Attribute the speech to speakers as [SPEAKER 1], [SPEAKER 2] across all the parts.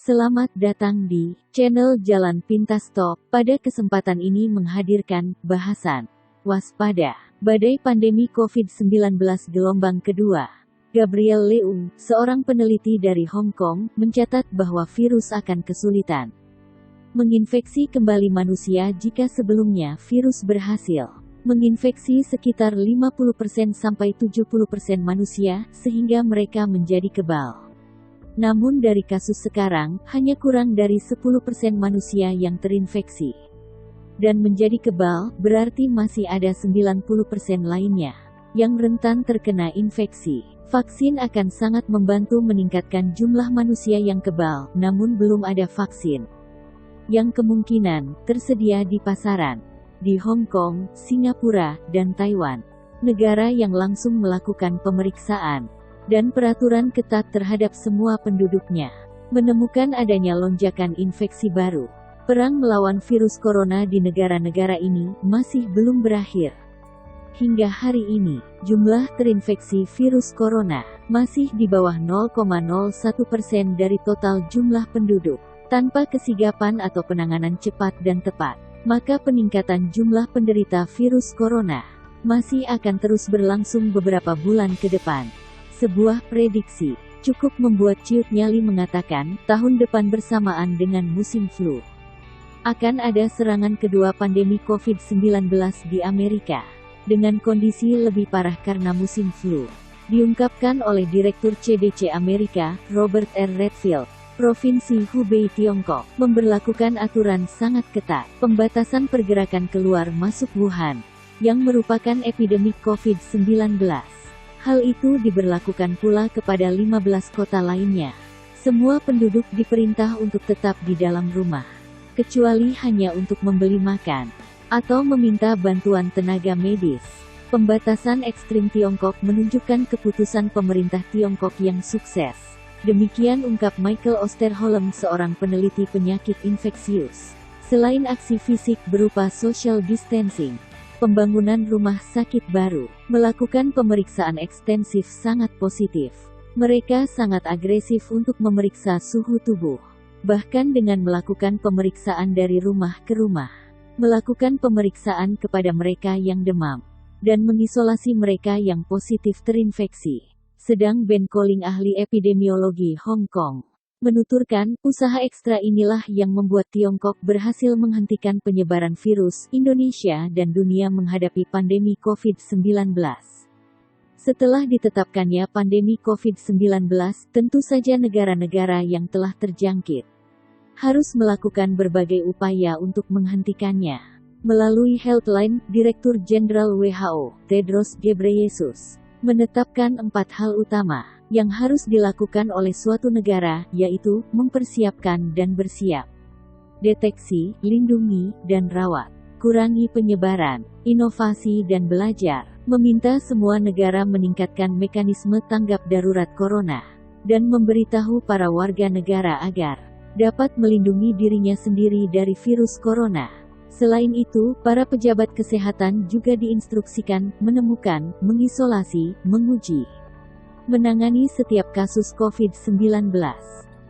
[SPEAKER 1] Selamat datang di channel Jalan Pintas Top. Pada kesempatan ini menghadirkan bahasan waspada badai pandemi COVID-19 gelombang kedua. Gabriel Leung, seorang peneliti dari Hong Kong, mencatat bahwa virus akan kesulitan menginfeksi kembali manusia jika sebelumnya virus berhasil menginfeksi sekitar 50% sampai 70% manusia, sehingga mereka menjadi kebal. Namun dari kasus sekarang, hanya kurang dari 10% manusia yang terinfeksi. Dan menjadi kebal, berarti masih ada 90% lainnya yang rentan terkena infeksi. Vaksin akan sangat membantu meningkatkan jumlah manusia yang kebal, namun belum ada vaksin yang kemungkinan tersedia di pasaran. Di Hong Kong, Singapura, dan Taiwan, negara yang langsung melakukan pemeriksaan dan peraturan ketat terhadap semua penduduknya, menemukan adanya lonjakan infeksi baru. Perang melawan virus corona di negara-negara ini masih belum berakhir. Hingga hari ini, jumlah terinfeksi virus corona masih di bawah 0,01% dari total jumlah penduduk. Tanpa kesigapan atau penanganan cepat dan tepat, maka peningkatan jumlah penderita virus corona masih akan terus berlangsung beberapa bulan ke depan. Sebuah prediksi cukup membuat ciut nyali mengatakan, tahun depan bersamaan dengan musim flu, akan ada serangan kedua pandemi COVID-19 di Amerika, dengan kondisi lebih parah karena musim flu. Diungkapkan oleh Direktur CDC Amerika, Robert R. Redfield. Provinsi Hubei, Tiongkok, memberlakukan aturan sangat ketat, pembatasan pergerakan keluar masuk Wuhan, yang merupakan epidemik COVID-19. Hal itu diberlakukan pula kepada 15 kota lainnya. Semua penduduk diperintah untuk tetap di dalam rumah, kecuali hanya untuk membeli makan, atau meminta bantuan tenaga medis. Pembatasan ekstrim Tiongkok menunjukkan keputusan pemerintah Tiongkok yang sukses. Demikian ungkap Michael Osterholm, seorang peneliti penyakit infeksius. Selain aksi fisik berupa social distancing, pembangunan rumah sakit baru, melakukan pemeriksaan ekstensif sangat positif. Mereka sangat agresif untuk memeriksa suhu tubuh. Bahkan dengan melakukan pemeriksaan dari rumah ke rumah, melakukan pemeriksaan kepada mereka yang demam, dan mengisolasi mereka yang positif terinfeksi. Sedang Ben Colling, ahli epidemiologi Hong Kong, menuturkan, usaha ekstra inilah yang membuat Tiongkok berhasil menghentikan penyebaran virus. Indonesia dan dunia menghadapi pandemi COVID-19. Setelah ditetapkannya pandemi COVID-19, tentu saja negara-negara yang telah terjangkit harus melakukan berbagai upaya untuk menghentikannya. Melalui Healthline, Direktur Jenderal WHO, Tedros Ghebreyesus, menetapkan 4 hal utama yang harus dilakukan oleh suatu negara, yaitu mempersiapkan dan bersiap, deteksi, lindungi, dan rawat, kurangi penyebaran, inovasi dan belajar, meminta semua negara meningkatkan mekanisme tanggap darurat corona, dan memberitahu para warga negara agar dapat melindungi dirinya sendiri dari virus corona. Selain itu, para pejabat kesehatan juga diinstruksikan menemukan, mengisolasi, menguji, menangani setiap kasus COVID-19,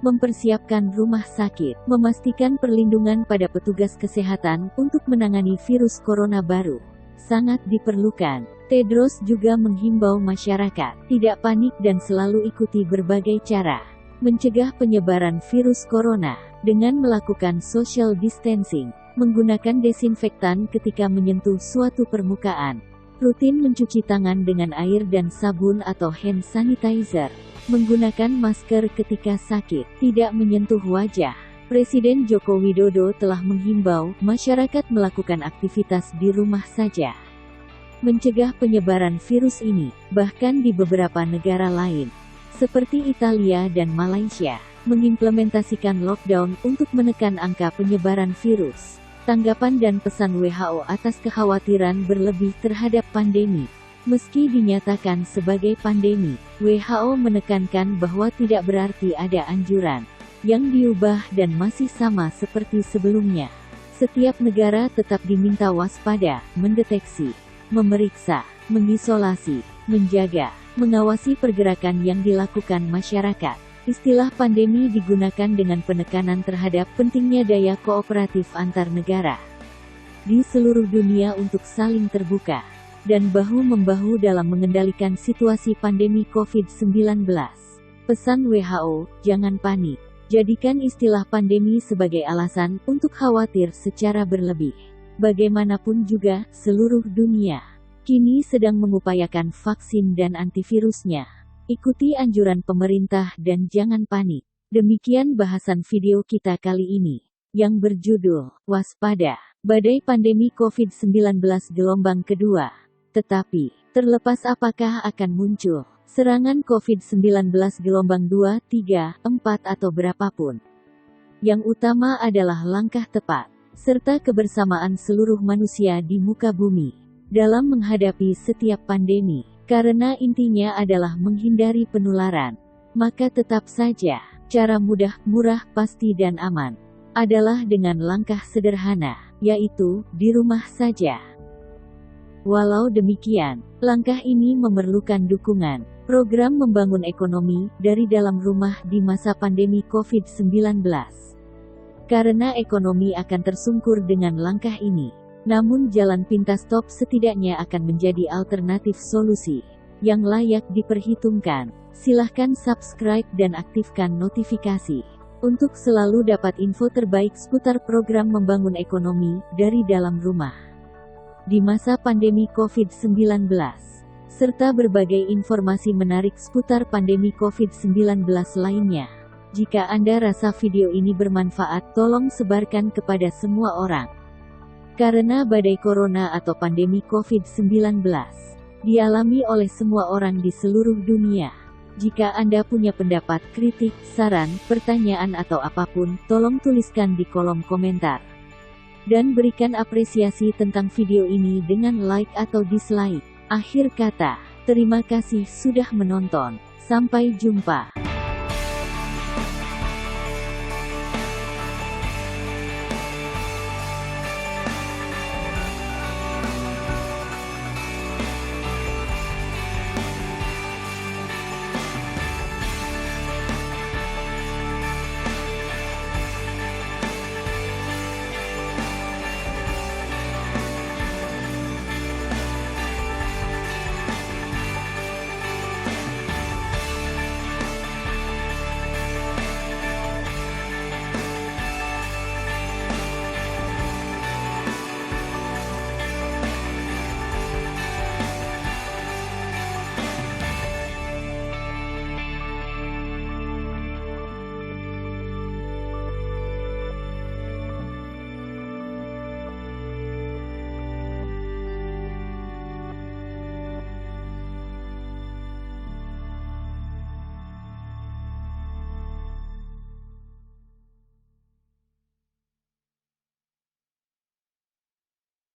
[SPEAKER 1] mempersiapkan rumah sakit, memastikan perlindungan pada petugas kesehatan untuk menangani virus corona baru sangat diperlukan. Tedros juga menghimbau masyarakat tidak panik dan selalu ikuti berbagai cara mencegah penyebaran virus corona dengan melakukan social distancing, menggunakan desinfektan ketika menyentuh suatu permukaan, rutin mencuci tangan dengan air dan sabun atau hand sanitizer, menggunakan masker ketika sakit, tidak menyentuh wajah. Presiden Joko Widodo telah menghimbau masyarakat melakukan aktivitas di rumah saja, mencegah penyebaran virus ini. Bahkan di beberapa negara lain, seperti Italia dan Malaysia, mengimplementasikan lockdown untuk menekan angka penyebaran virus. Tanggapan dan pesan WHO atas kekhawatiran berlebih terhadap pandemi. Meski dinyatakan sebagai pandemi, WHO menekankan bahwa tidak berarti ada anjuran yang diubah dan masih sama seperti sebelumnya. Setiap negara tetap diminta waspada, mendeteksi, memeriksa, mengisolasi, menjaga, mengawasi pergerakan yang dilakukan masyarakat, Istilah pandemi digunakan dengan penekanan terhadap pentingnya daya kooperatif antar negara di seluruh dunia untuk saling terbuka dan bahu-membahu dalam mengendalikan situasi pandemi COVID-19. Pesan WHO, jangan panik. Jadikan istilah pandemi sebagai alasan untuk khawatir secara berlebih. Bagaimanapun juga, seluruh dunia kini sedang mengupayakan vaksin dan antivirusnya. Ikuti anjuran pemerintah dan jangan panik. Demikian bahasan video kita kali ini, yang berjudul, Waspada, Badai Pandemi COVID-19 Gelombang Kedua. Tetapi, terlepas apakah akan muncul serangan COVID-19 gelombang 2, 3, 4 atau berapapun, yang utama adalah langkah tepat, serta kebersamaan seluruh manusia di muka bumi, dalam menghadapi setiap pandemi. Karena intinya adalah menghindari penularan, maka tetap saja, cara mudah, murah, pasti dan aman, adalah dengan langkah sederhana, yaitu, di rumah saja. Walau demikian, langkah ini memerlukan dukungan program membangun ekonomi dari dalam rumah di masa pandemi COVID-19. Karena ekonomi akan tersungkur dengan langkah ini. Namun jalan pintas stop setidaknya akan menjadi alternatif solusi yang layak diperhitungkan. Silahkan subscribe dan aktifkan notifikasi untuk selalu dapat info terbaik seputar program membangun ekonomi dari dalam rumah di masa pandemi COVID-19, serta berbagai informasi menarik seputar pandemi COVID-19 lainnya. Jika Anda rasa video ini bermanfaat, tolong sebarkan kepada semua orang. Karena badai corona atau pandemi COVID-19 dialami oleh semua orang di seluruh dunia. Jika Anda punya pendapat, kritik, saran, pertanyaan atau apapun, tolong tuliskan di kolom komentar. Dan berikan apresiasi tentang video ini dengan like atau dislike. Akhir kata, terima kasih sudah menonton. Sampai jumpa.